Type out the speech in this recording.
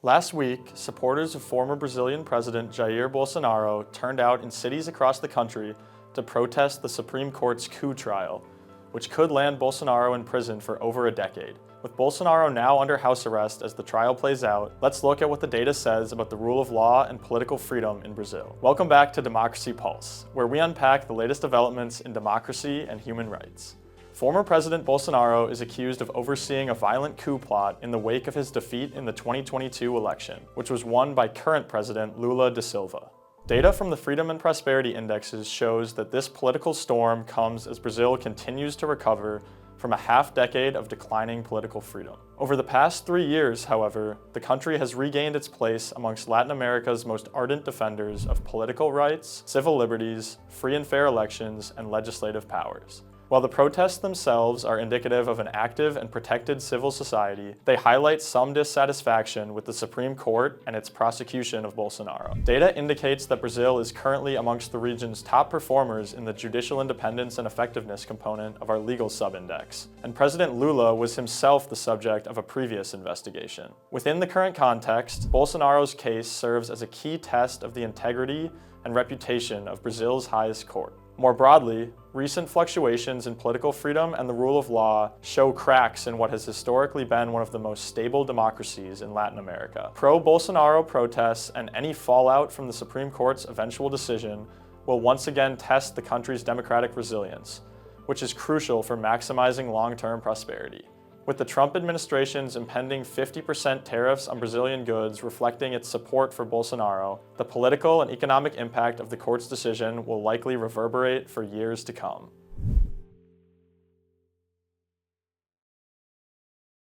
Last week, supporters of former Brazilian President Jair Bolsonaro turned out in cities across the country to protest the Supreme Court's coup trial, which could land Bolsonaro in prison for over a decade. With Bolsonaro now under house arrest as the trial plays out, let's look at what the data says about the rule of law and political freedom in Brazil. Welcome back to Democracy Pulse, where we unpack the latest developments in democracy and human rights. Former President Bolsonaro is accused of overseeing a violent coup plot in the wake of his defeat in the 2022 election, which was won by current President Lula da Silva. Data from the Freedom and Prosperity Indexes shows that this political storm comes as Brazil continues to recover from a half-decade of declining political freedom. Over the past 3 years, however, the country has regained its place amongst Latin America's most ardent defenders of political rights, civil liberties, free and fair elections, and legislative powers. While the protests themselves are indicative of an active and protected civil society, they highlight some dissatisfaction with the Supreme Court and its prosecution of Bolsonaro. Data indicates that Brazil is currently amongst the region's top performers in the judicial independence and effectiveness component of our legal sub-index, and President Lula was himself the subject of a previous investigation. Within the current context, Bolsonaro's case serves as a key test of the integrity and reputation of Brazil's highest court. More broadly, recent fluctuations in political freedom and the rule of law show cracks in what has historically been one of the most stable democracies in Latin America. Pro-Bolsonaro protests and any fallout from the Supreme Court's eventual decision will once again test the country's democratic resilience, which is crucial for maximizing long-term prosperity. With the Trump administration's impending 50% tariffs on Brazilian goods reflecting its support for Bolsonaro, the political and economic impact of the court's decision will likely reverberate for years to come.